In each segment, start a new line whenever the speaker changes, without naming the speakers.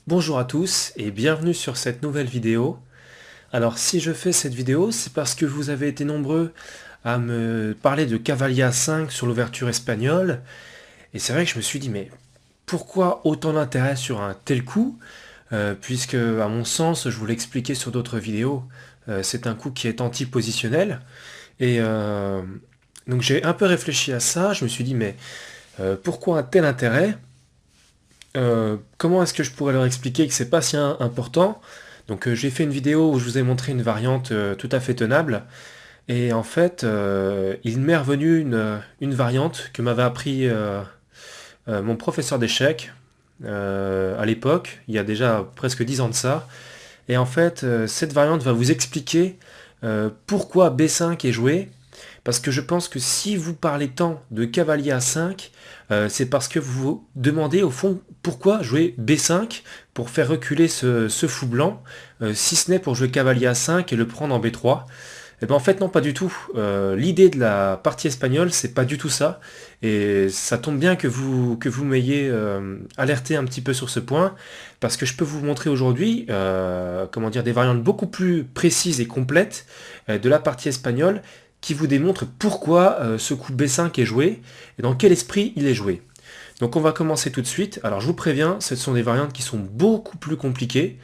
Bonjour à tous et bienvenue sur cette nouvelle vidéo. Alors si je fais cette vidéo, c'est parce que vous avez été nombreux à me parler de cavalier A5 sur l'ouverture espagnole. Et c'est vrai que je me suis dit, mais pourquoi autant d'intérêt sur un tel coup? Puisque à mon sens, je vous l'ai expliqué sur d'autres vidéos, c'est un coup qui est anti-positionnel. Et donc j'ai un peu réfléchi à ça, je me suis dit, mais pourquoi un tel intérêt? Comment est-ce que je pourrais leur expliquer que c'est pas si important? Donc j'ai fait une vidéo où je vous ai montré une variante tout à fait tenable. Et en fait, il m'est revenu une variante que m'avait appris mon professeur d'échecs à l'époque, il y a déjà presque 10 ans de ça. Et en fait, cette variante va vous expliquer pourquoi B5 est joué. Parce que je pense que si vous parlez tant de cavalier A5, c'est parce que vous vous demandez au fond pourquoi jouer B5 pour faire reculer ce fou blanc, si ce n'est pour jouer cavalier A5 et le prendre en B3. Et ben en fait non, pas du tout. L'idée de la partie espagnole, c'est pas du tout ça. Et ça tombe bien que vous m'ayez alerté un petit peu sur ce point, parce que je peux vous montrer aujourd'hui comment dire, des variantes beaucoup plus précises et complètes de la partie espagnole qui vous démontrent pourquoi ce coup B5 est joué et dans quel esprit il est joué. Donc on va commencer tout de suite. Alors je vous préviens, ce sont des variantes qui sont beaucoup plus compliquées.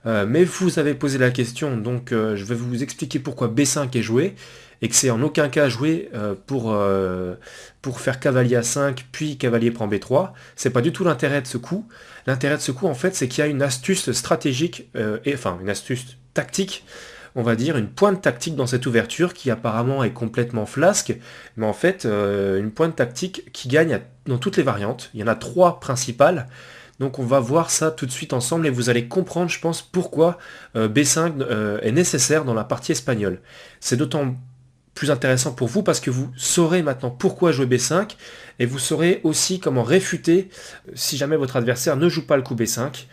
Mais vous avez posé la question, donc je vais vous expliquer pourquoi B5 est joué, et que c'est en aucun cas joué pour faire cavalier A5, puis cavalier prend B3. C'est pas du tout l'intérêt de ce coup. L'intérêt de ce coup, en fait, c'est qu'il y a une astuce stratégique, enfin une astuce tactique, on va dire, une pointe tactique dans cette ouverture qui apparemment est complètement flasque, mais en fait, une pointe tactique qui gagne dans toutes les variantes. Il y en a trois principales. Donc on va voir ça tout de suite ensemble et vous allez comprendre, je pense, pourquoi B5 est nécessaire dans la partie espagnole. C'est d'autant plus intéressant pour vous parce que vous saurez maintenant pourquoi jouer B5 et vous saurez aussi comment réfuter si jamais votre adversaire ne joue pas le coup B5.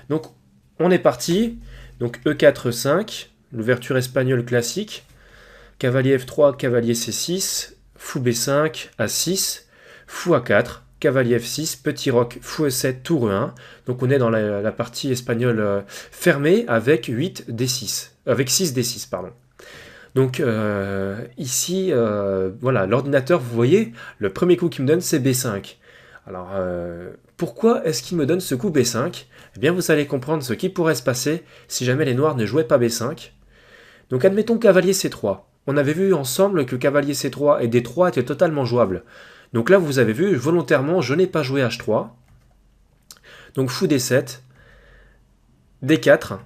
Donc on est parti. Donc E4, E5, l'ouverture espagnole classique. Cavalier F3, cavalier C6, fou B5, A6, fou A4, cavalier F6, petit roc, fou E7, tour E1. Donc on est dans la partie espagnole fermée avec 8 D6, avec 6 D6 pardon. Donc ici, voilà, l'ordinateur, vous voyez, le premier coup qu'il me donne, c'est B5. Alors pourquoi est-ce qu'il me donne ce coup B5? Eh bien vous allez comprendre ce qui pourrait se passer si jamais les noirs ne jouaient pas B5. Donc admettons cavalier C3. On avait vu ensemble que cavalier C3 et D3 étaient totalement jouables. Donc là, vous avez vu, volontairement, je n'ai pas joué H3. Donc fou D7, D4,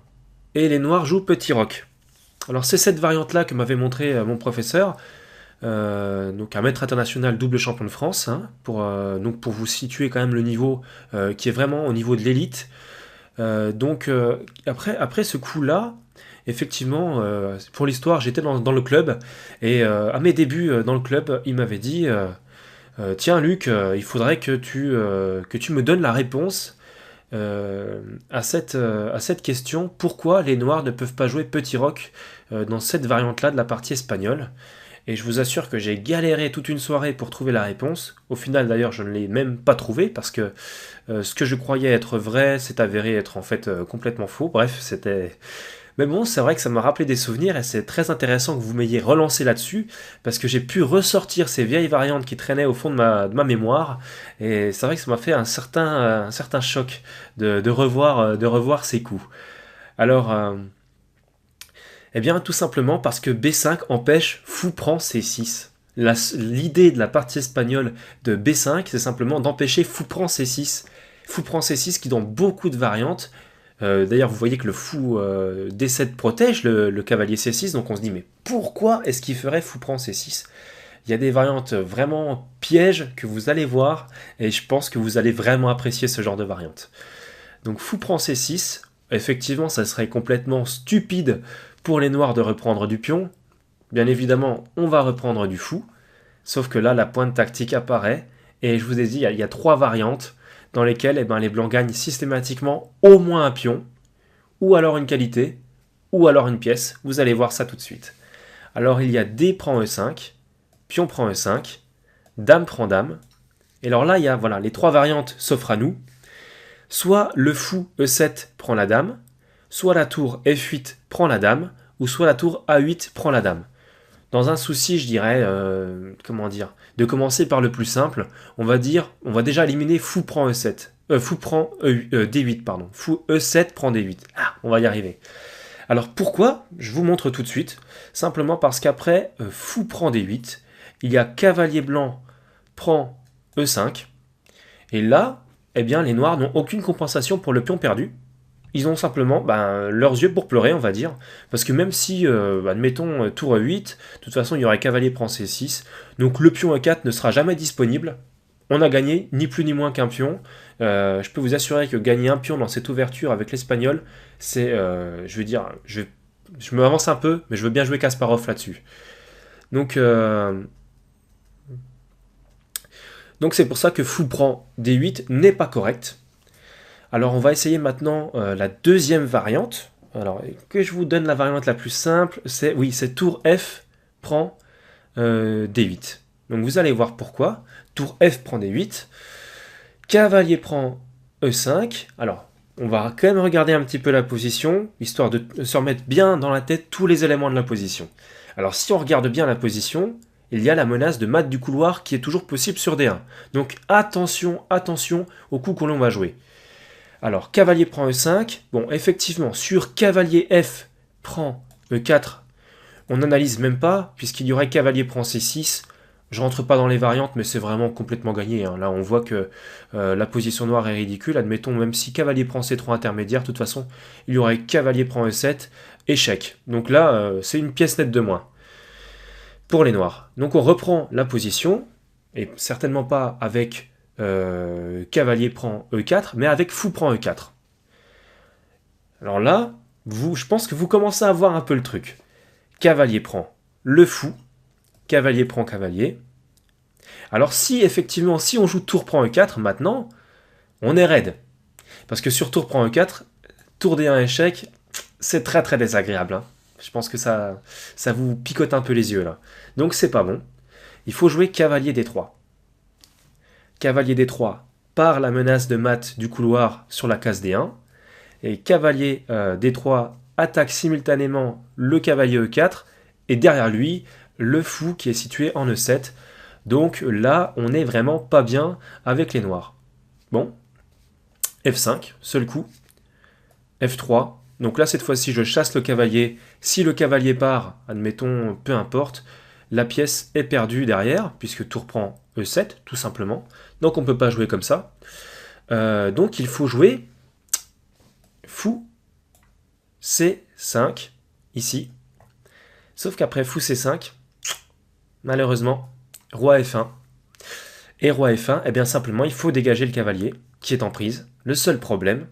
et les noirs jouent petit roc. Alors c'est cette variante-là que m'avait montré mon professeur, donc un maître international double champion de France, hein, donc pour vous situer quand même le niveau qui est vraiment au niveau de l'élite. Après ce coup-là, effectivement, pour l'histoire, j'étais dans le club, et à mes débuts dans le club, il m'avait dit tiens Luc, il faudrait que tu me donnes la réponse à cette question, pourquoi les noirs ne peuvent pas jouer petit roc dans cette variante-là de la partie espagnole. Et je vous assure que j'ai galéré toute une soirée pour trouver la réponse. Au final, d'ailleurs, je ne l'ai même pas trouvé parce que ce que je croyais être vrai s'est avéré être en fait complètement faux. Bref, c'était... Mais bon, c'est vrai que ça m'a rappelé des souvenirs et c'est très intéressant que vous m'ayez relancé là-dessus parce que j'ai pu ressortir ces vieilles variantes qui traînaient au fond de ma mémoire et c'est vrai que ça m'a fait un certain choc de revoir ces coups. Alors, eh bien, tout simplement parce que B5 empêche fou prend C6. L'idée de la partie espagnole de B5, c'est simplement d'empêcher fou prend C6. Fou prend C6 qui dans beaucoup de variantes, d'ailleurs vous voyez que le fou D7 protège le cavalier C6, donc on se dit mais pourquoi est-ce qu'il ferait fou prend C6? Il y a des variantes vraiment pièges que vous allez voir, et je pense que vous allez vraiment apprécier ce genre de variante. Donc fou prend C6, effectivement ça serait complètement stupide pour les noirs de reprendre du pion. Bien évidemment, on va reprendre du fou, sauf que là la pointe tactique apparaît, et je vous ai dit, il y a trois variantes dans lesquelles les blancs gagnent systématiquement au moins un pion, ou alors une qualité, ou alors une pièce. Vous allez voir ça tout de suite. Alors il y a D prend E5, pion prend E5, dame prend dame, et alors là il y a voilà, les trois variantes s'offrent à nous. Soit le fou E7 prend la dame, soit la tour F8 prend la dame, ou soit la tour A8 prend la dame. Dans un souci, je dirais, comment dire, de commencer par le plus simple, on va déjà éliminer fou prend E7. Fou prend D8, pardon. Fou E7 prend D8. Ah, on va y arriver. Alors pourquoi? Je vous montre tout de suite. Simplement parce qu'après fou prend D8, il y a cavalier blanc prend E5. Et là, eh bien, les noirs n'ont aucune compensation pour le pion perdu. Ils ont simplement leurs yeux pour pleurer, on va dire. Parce que même si, admettons, tour E8, de toute façon, il y aurait cavalier prend C6. Donc le pion E4 ne sera jamais disponible. On a gagné ni plus ni moins qu'un pion. Je peux vous assurer que gagner un pion dans cette ouverture avec l'espagnol, c'est, je veux dire, je me avance un peu, mais je veux bien jouer Kasparov là-dessus. Donc c'est pour ça que fou prend D8 n'est pas correct. Alors on va essayer maintenant la deuxième variante. Alors que je vous donne la variante la plus simple, c'est tour F prend D8. Donc vous allez voir pourquoi. Tour F prend D8. Cavalier prend E5. Alors on va quand même regarder un petit peu la position, histoire de se remettre bien dans la tête tous les éléments de la position. Alors si on regarde bien la position, il y a la menace de mat du couloir qui est toujours possible sur D1. Donc attention, attention au coup que l'on va jouer. Alors, cavalier prend E5. Bon, effectivement, sur cavalier F prend E4, on n'analyse même pas, puisqu'il y aurait cavalier prend C6. Je rentre pas dans les variantes, mais c'est vraiment complètement gagné. Hein. Là, on voit que la position noire est ridicule. Admettons, même si cavalier prend C3 intermédiaire, de toute façon, il y aurait cavalier prend E7, échec. Donc là, c'est une pièce nette de moins pour les noirs. Donc on reprend la position, et certainement pas avec cavalier prend E4, mais avec fou prend E4. Alors là, je pense que vous commencez à voir un peu le truc. Cavalier prend le fou, cavalier prend cavalier. Alors si effectivement, si on joue tour prend E4, maintenant, on est raide. Parce que sur tour prend E4, tour D1 échec, c'est très très désagréable. Hein. Je pense que ça vous picote un peu les yeux là. Donc c'est pas bon. Il faut jouer cavalier D3. Cavalier D3 par la menace de mat du couloir sur la case D1. Et cavalier D3 attaque simultanément le cavalier E4 et derrière lui le fou qui est situé en E7. Donc là, on n'est vraiment pas bien avec les noirs. Bon, F5, seul coup. F3. Donc là, cette fois-ci, je chasse le cavalier. Si le cavalier part, admettons, peu importe, la pièce est perdue derrière, puisque tour prend E7, tout simplement. Donc on ne peut pas jouer comme ça. Donc il faut jouer fou C5, ici. Sauf qu'après fou C5, malheureusement, roi F1. Et roi F1, eh bien simplement, il faut dégager le cavalier, qui est en prise. Le seul problème,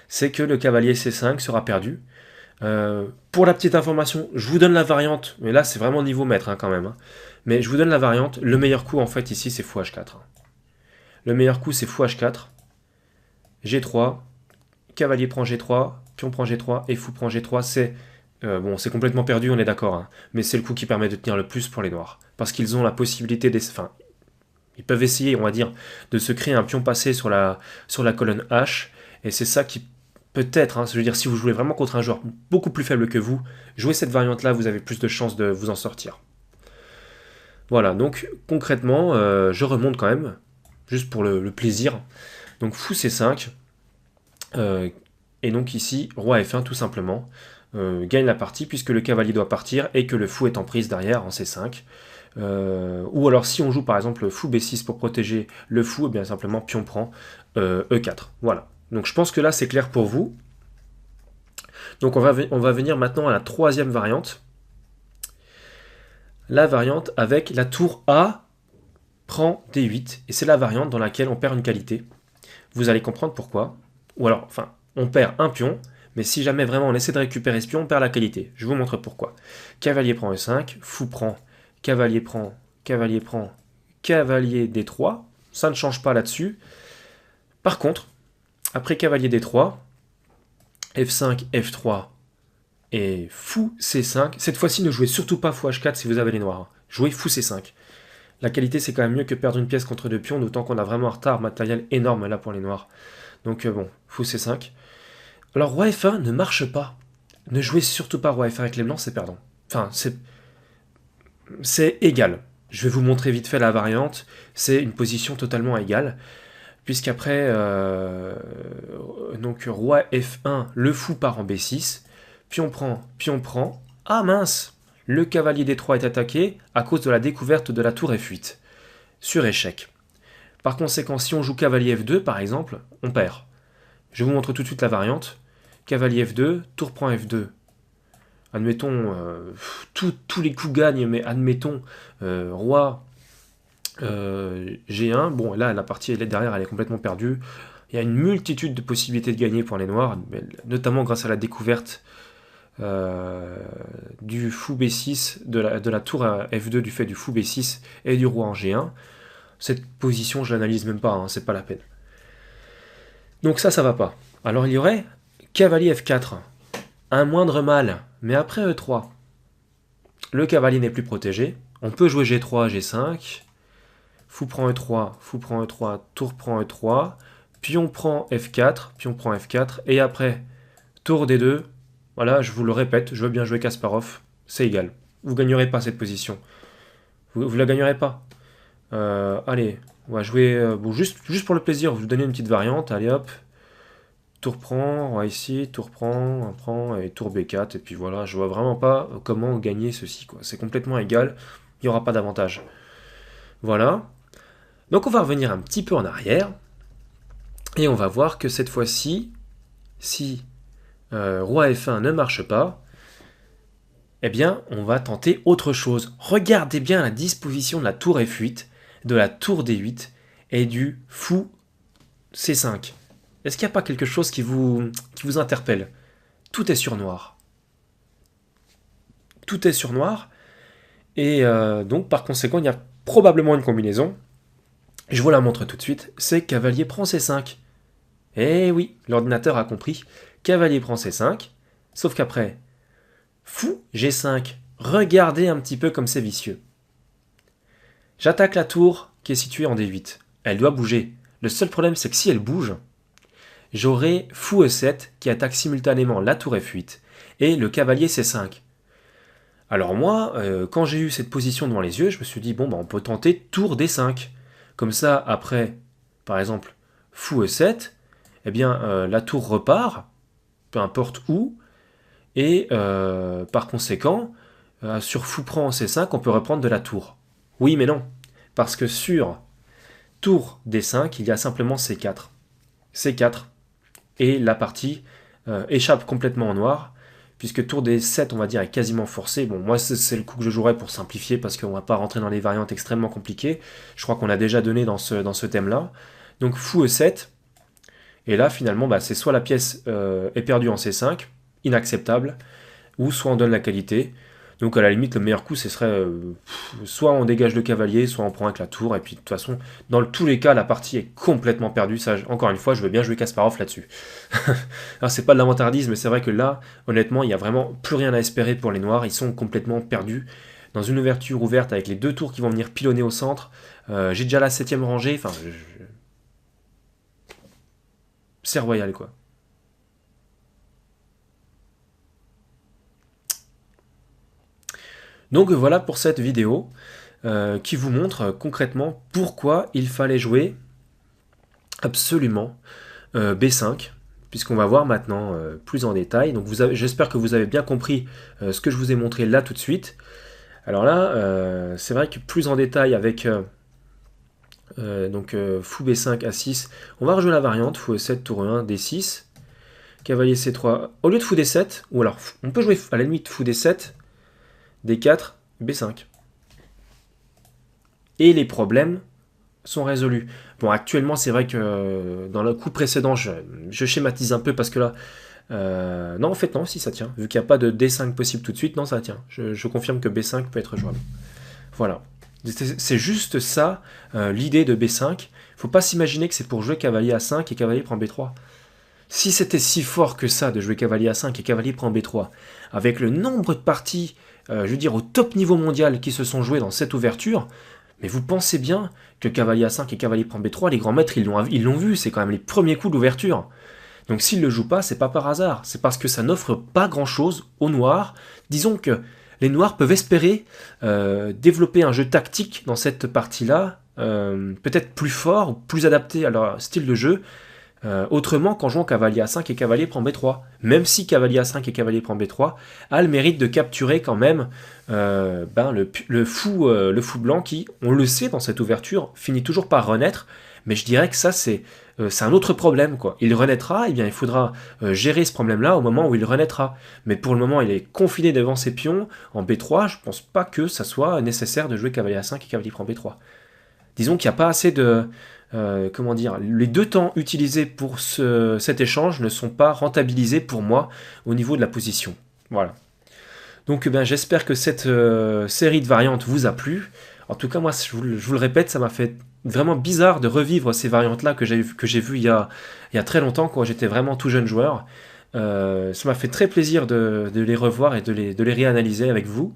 c'est que le cavalier C5 sera perdu. Pour la petite information, je vous donne la variante, mais là c'est vraiment niveau maître hein, quand même. Hein. Mais je vous donne la variante, le meilleur coup en fait ici c'est fou H4. Le meilleur coup c'est fou H4, G3, cavalier prend G3, pion prend G3 et fou prend G3, c'est c'est complètement perdu, on est d'accord, hein, mais c'est le coup qui permet de tenir le plus pour les noirs. Parce qu'ils ont la possibilité, ils peuvent essayer, on va dire, de se créer un pion passé sur la colonne H, et c'est ça qui peut-être, hein, je veux dire, si vous jouez vraiment contre un joueur beaucoup plus faible que vous, jouez cette variante-là, vous avez plus de chances de vous en sortir. Voilà, donc concrètement, je remonte quand même, juste pour le plaisir. Donc fou C5, et donc ici, roi F1 tout simplement, gagne la partie puisque le cavalier doit partir et que le fou est en prise derrière en C5. Ou alors si on joue par exemple fou B6 pour protéger le fou, et bien simplement pion prend E4. Voilà. Donc je pense que là c'est clair pour vous. Donc on va venir maintenant à la troisième variante. La variante avec la tour A prend D8. Et c'est la variante dans laquelle on perd une qualité. Vous allez comprendre pourquoi. Ou alors, enfin, on perd un pion, mais si jamais vraiment on essaie de récupérer ce pion, on perd la qualité. Je vous montre pourquoi. Cavalier prend E5, fou prend, cavalier prend, cavalier prend, cavalier D3. Ça ne change pas là-dessus. Par contre, après cavalier D3, F5, F3 et fou C5. Cette fois-ci, ne jouez surtout pas fou H4 si vous avez les noirs. Jouez fou C5. La qualité, c'est quand même mieux que perdre une pièce contre deux pions, d'autant qu'on a vraiment un retard matériel énorme là pour les noirs. Donc bon, fou C5. Alors roi F1 ne marche pas. Ne jouez surtout pas roi F1 avec les blancs, c'est perdant. Enfin, c'est égal. Je vais vous montrer vite fait la variante. C'est une position totalement égale. Puisqu'après, donc roi F1, le fou part en B6. Pion prend. Ah mince! Le cavalier D3 est attaqué à cause de la découverte de la tour F8. Sur échec. Par conséquent, si on joue cavalier F2, par exemple, on perd. Je vous montre tout de suite la variante. Cavalier F2, tour prend F2. Admettons, tous les coups gagnent, mais admettons, roi G1. Bon, là, la partie derrière, elle est complètement perdue. Il y a une multitude de possibilités de gagner pour les noirs, notamment grâce à la découverte du fou B6, de la tour F2 du fait du fou B6 et du roi en G1. Cette position, je l'analyse même pas, hein, c'est pas la peine. Donc ça va pas. Alors il y aurait cavalier F4, un moindre mal, mais après E3, le cavalier n'est plus protégé. On peut jouer G3, G5, fou prend E3, tour prend E3, pion prend F4, et après, tour D2, voilà, je vous le répète, je veux bien jouer Kasparov, c'est égal. Vous ne gagnerez pas cette position. Vous la gagnerez pas. Allez, on va jouer, bon, juste pour le plaisir, vous donner une petite variante, allez hop. Tour prend, roi ici, tour prend, et tour B4, et puis voilà, je vois vraiment pas comment gagner ceci, quoi. C'est complètement égal, il n'y aura pas d'avantage. Voilà. Donc on va revenir un petit peu en arrière, et on va voir que cette fois-ci, si roi F1 ne marche pas, eh bien, on va tenter autre chose. Regardez bien la disposition de la tour F8, de la tour D8, et du fou C5. Est-ce qu'il n'y a pas quelque chose qui vous interpelle? Tout est sur noir. Tout est sur noir. Et donc, par conséquent, il y a probablement une combinaison. Je vous la montre tout de suite. C'est cavalier prend C5. Eh oui, l'ordinateur a compris. Cavalier prend C5. Sauf qu'après, fou G5. Regardez un petit peu comme c'est vicieux. J'attaque la tour qui est située en D8. Elle doit bouger. Le seul problème, c'est que si elle bouge, j'aurai fou E7 qui attaque simultanément la tour F8 et le cavalier C5. Alors moi, quand j'ai eu cette position devant les yeux, je me suis dit, bon, bah, on peut tenter tour D5. Comme ça, après, par exemple, fou E7, eh bien, la tour repart, peu importe où, et par conséquent, sur fou prend C5, on peut reprendre de la tour. Oui, mais non, parce que sur tour D5, il y a simplement C4. C4. Et la partie échappe complètement en noir, puisque tour D7, on va dire, est quasiment forcé. Bon, moi, c'est le coup que je jouerais pour simplifier, parce qu'on ne va pas rentrer dans les variantes extrêmement compliquées. Je crois qu'on l'a déjà donné dans ce thème-là. Donc, fou E7. Et là, finalement, bah, c'est soit la pièce est perdue en C5, inacceptable, ou soit on donne la qualité. Donc à la limite, le meilleur coup, ce serait soit on dégage le cavalier, soit on prend avec la tour. Et puis de toute façon, dans tous les cas, la partie est complètement perdue. Ça, encore une fois, je veux bien jouer Kasparov là-dessus. Alors c'est pas de l'avantardisme, mais c'est vrai que là, honnêtement, il n'y a vraiment plus rien à espérer pour les noirs. Ils sont complètement perdus. Dans une ouverture ouverte avec les deux tours qui vont venir pilonner au centre. J'ai déjà la 7ème rangée. Enfin, c'est royal, quoi. Donc voilà pour cette vidéo qui vous montre concrètement pourquoi il fallait jouer absolument B5, puisqu'on va voir maintenant plus en détail. Donc j'espère que vous avez bien compris ce que je vous ai montré là tout de suite. Alors là, c'est vrai que plus en détail avec fou B5 A6, on va rejouer la variante, fou E7, tour E1, D6, cavalier C3, au lieu de fou D7, ou alors on peut jouer à la limite fou D7, D4, B5. Et les problèmes sont résolus. Bon, actuellement, c'est vrai que dans le coup précédent, je schématise un peu parce que là... non, en fait, non, si ça tient. Vu qu'il n'y a pas de D5 possible tout de suite, non, ça tient. Je confirme que B5 peut être jouable. Voilà. C'est juste ça, l'idée de B5. Il ne faut pas s'imaginer que c'est pour jouer cavalier A5 et cavalier prend B3. Si c'était si fort que ça de jouer cavalier A5 et cavalier prend B3, avec le nombre de parties, je veux dire, au top niveau mondial qui se sont jouées dans cette ouverture, Mais vous pensez bien que cavalier A5 et cavalier prend B3, les grands maîtres, ils l'ont vu, c'est quand même les premiers coups d'ouverture. Donc s'ils ne le jouent pas, c'est pas par hasard, c'est parce que ça n'offre pas grand-chose aux noirs. Disons que les noirs peuvent espérer développer un jeu tactique dans cette partie-là, peut-être plus fort, ou plus adapté à leur style de jeu, autrement qu'en jouant cavalier A5 et cavalier prend B3. Même si cavalier A5 et cavalier prend B3 a le mérite de capturer quand même le fou blanc qui, on le sait dans cette ouverture, finit toujours par renaître, mais je dirais que ça c'est un autre problème, quoi. Il renaîtra, et bien il faudra gérer ce problème-là au moment où il renaîtra. Mais pour le moment, il est confiné devant ses pions en B3, je pense pas que ça soit nécessaire de jouer cavalier A5 et cavalier prend B3. Disons qu'il n'y a pas assez de... comment dire, les deux temps utilisés pour cet échange ne sont pas rentabilisés pour moi au niveau de la position. Voilà. Donc j'espère que cette série de variantes vous a plu. En tout cas, moi, je vous le répète, ça m'a fait vraiment bizarre de revivre ces variantes-là que j'ai vues il y a très longtemps, quand j'étais vraiment tout jeune joueur. Ça m'a fait très plaisir de les revoir et de les réanalyser avec vous.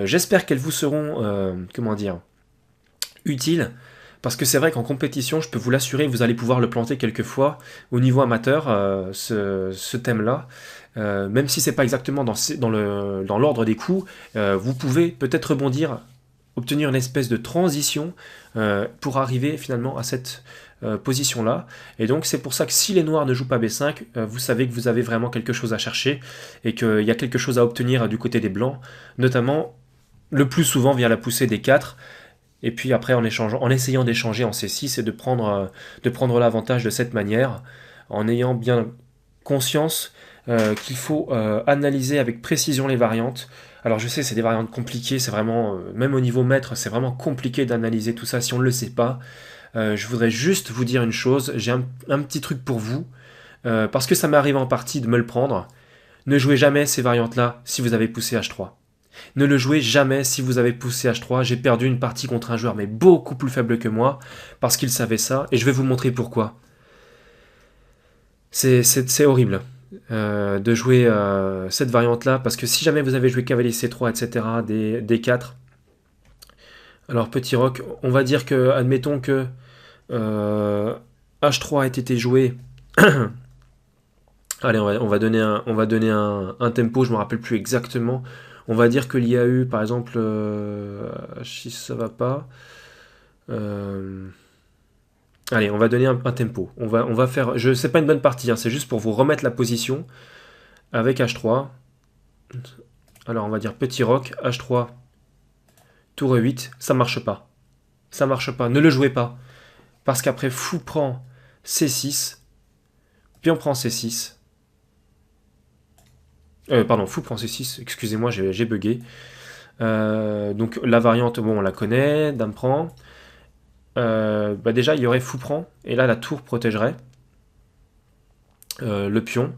J'espère qu'elles vous seront, comment dire, utiles. Parce que c'est vrai qu'en compétition, je peux vous l'assurer, vous allez pouvoir le planter quelquefois au niveau amateur, ce thème-là. Même si c'est pas exactement dans l'ordre des coups, vous pouvez peut-être rebondir, obtenir une espèce de transition pour arriver finalement à cette position-là. Et donc c'est pour ça que si les noirs ne jouent pas B5, vous savez que vous avez vraiment quelque chose à chercher et qu'il y a quelque chose à obtenir du côté des blancs, notamment le plus souvent via la poussée des 4. Et puis après, en essayant d'échanger en C6 et de prendre l'avantage de cette manière, en ayant bien conscience qu'il faut analyser avec précision les variantes. Alors je sais, c'est des variantes compliquées, c'est vraiment, même au niveau maître, c'est vraiment compliqué d'analyser tout ça si on ne le sait pas. Je voudrais juste vous dire une chose, j'ai un petit truc pour vous, parce que ça m'est arrivé en partie de me le prendre. Ne jouez jamais ces variantes-là si vous avez poussé H3. Ne le jouez jamais si vous avez poussé H3. J'ai perdu une partie contre un joueur mais beaucoup plus faible que moi parce qu'il savait ça et je vais vous montrer pourquoi. C'est horrible de jouer cette variante là parce que si jamais vous avez joué cavalier C3 etc. D4, alors petit roc, on va dire que, admettons que H3 ait été joué. Allez, on va donner un tempo, je me rappelle plus exactement. On va dire qu'il y a eu, par exemple, H6, ça va pas. Allez, on va donner un tempo. On va faire. C'est pas une bonne partie, hein, c'est juste pour vous remettre la position avec H3. Alors, on va dire petit roc, H3, tour E8. Ça marche pas. Ça marche pas. Ne le jouez pas. Parce qu'après, fou prend C6. Pion prend C6. Pardon, fou prend C6, excusez-moi, j'ai bugué. Donc la variante, bon, on la connaît, dame prend. Déjà, il y aurait fou prend, et là, la tour protégerait le pion.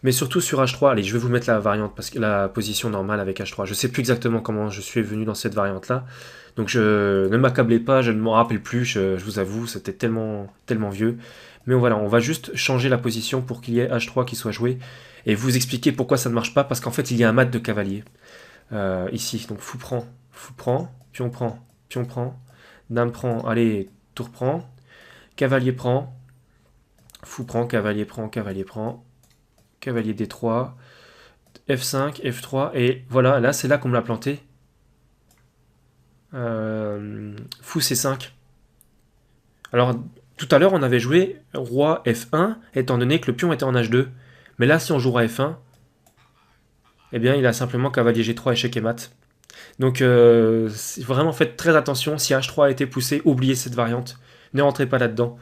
Mais surtout sur H3, allez, je vais vous mettre la variante, parce que la position normale avec H3. Je sais plus exactement comment je suis venu dans cette variante-là. Donc ne m'accablez pas, je ne m'en rappelle plus, je vous avoue, c'était tellement vieux. Mais voilà, on va juste changer la position pour qu'il y ait H3 qui soit joué. Et vous expliquer pourquoi ça ne marche pas, parce qu'en fait il y a un mat de cavalier. Ici, donc fou prend, pion prend, dame prend, allez, tour prend, cavalier prend, fou prend, cavalier prend, cavalier D3, F5, F3, et voilà, là c'est là qu'on me l'a planté. Fou C5. Alors, tout à l'heure on avait joué roi F1, étant donné que le pion était en H2. Mais là, si on jouera F1, eh bien, il a simplement cavalier G3, échec et mat. Donc, vraiment, faites très attention. Si H3 a été poussé, oubliez cette variante. Ne rentrez pas là-dedans.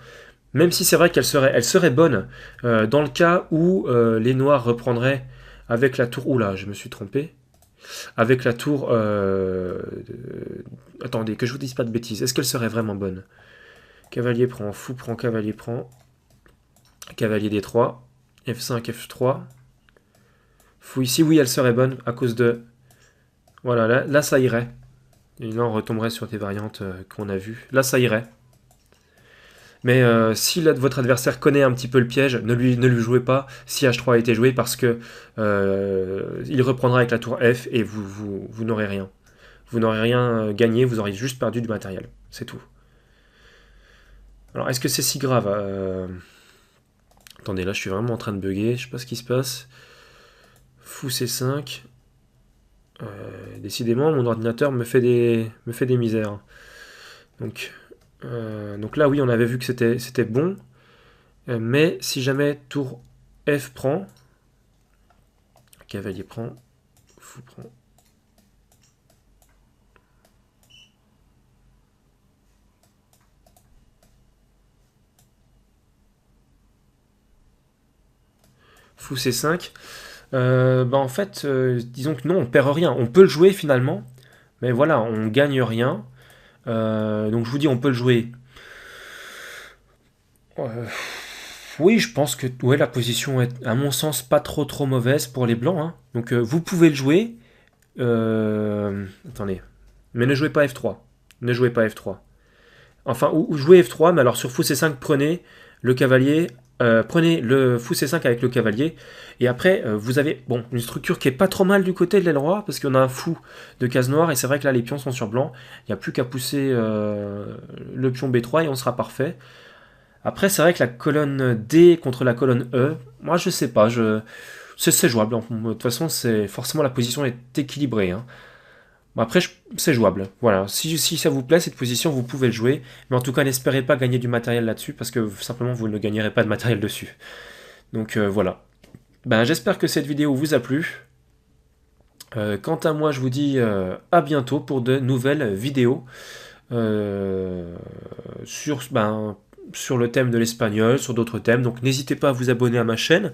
Même si c'est vrai qu'elle serait bonne dans le cas où les noirs reprendraient avec la tour... Oula, je me suis trompé. Avec la tour... Attendez, que je vous dise pas de bêtises. Est-ce qu'elle serait vraiment bonne? Cavalier prend, fou prend, cavalier prend. Cavalier D3. F5, F3. Fou ici, oui, elle serait bonne à cause de... Voilà, là ça irait. Et là, on retomberait sur des variantes qu'on a vues. Là, ça irait. Mais si votre adversaire connaît un petit peu le piège, ne lui jouez pas si H3 a été joué parce que il reprendra avec la tour F et vous n'aurez rien. Vous n'aurez rien gagné, vous aurez juste perdu du matériel. C'est tout. Alors, est-ce que c'est si grave? Attendez, là, je suis vraiment en train de bugger. Je sais pas ce qui se passe. Fou C5. Décidément, mon ordinateur me fait des misères. Donc là, oui, on avait vu que c'était bon. Mais si jamais tour F prend, cavalier prend, fou prend. Fou C5. En fait, disons que non, on perd rien. On peut le jouer finalement, mais voilà, on gagne rien. Donc je vous dis, on peut le jouer. Euh, oui, je pense que ouais, la position est, à mon sens, pas trop mauvaise pour les blancs, hein. Donc vous pouvez le jouer. Attendez. Mais ne jouez pas F3. Ne jouez pas F3. Enfin, ou jouez F3, mais alors sur fou C5, prenez le cavalier. Prenez le fou C5 avec le cavalier. Et après, vous avez bon, une structure qui est pas trop mal du côté de l'aile roi, parce qu'on a un fou de case noire. Et c'est vrai que là, les pions sont sur blanc. Il n'y a plus qu'à pousser le pion B3 et on sera parfait. Après, c'est vrai que la colonne D contre la colonne E, moi je sais pas, c'est jouable. De toute façon, c'est forcément la position est équilibrée, hein. Bon, après, c'est jouable. Voilà, si ça vous plaît cette position, vous pouvez le jouer. Mais en tout cas, n'espérez pas gagner du matériel là-dessus parce que simplement vous ne gagnerez pas de matériel dessus. Donc voilà. Ben, j'espère que cette vidéo vous a plu. Quant à moi, je vous dis à bientôt pour de nouvelles vidéos euh, sur le thème de l'espagnol, sur d'autres thèmes. Donc n'hésitez pas à vous abonner à ma chaîne,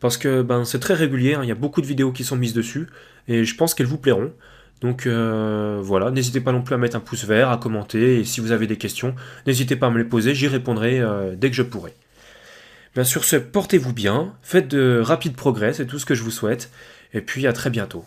parce que c'est très régulier, hein. Il y a beaucoup de vidéos qui sont mises dessus, et je pense qu'elles vous plairont. Donc voilà, n'hésitez pas non plus à mettre un pouce vert, à commenter, et si vous avez des questions, n'hésitez pas à me les poser, j'y répondrai dès que je pourrai. Bien sur ce, portez-vous bien, faites de rapides progrès, c'est tout ce que je vous souhaite, et puis à très bientôt.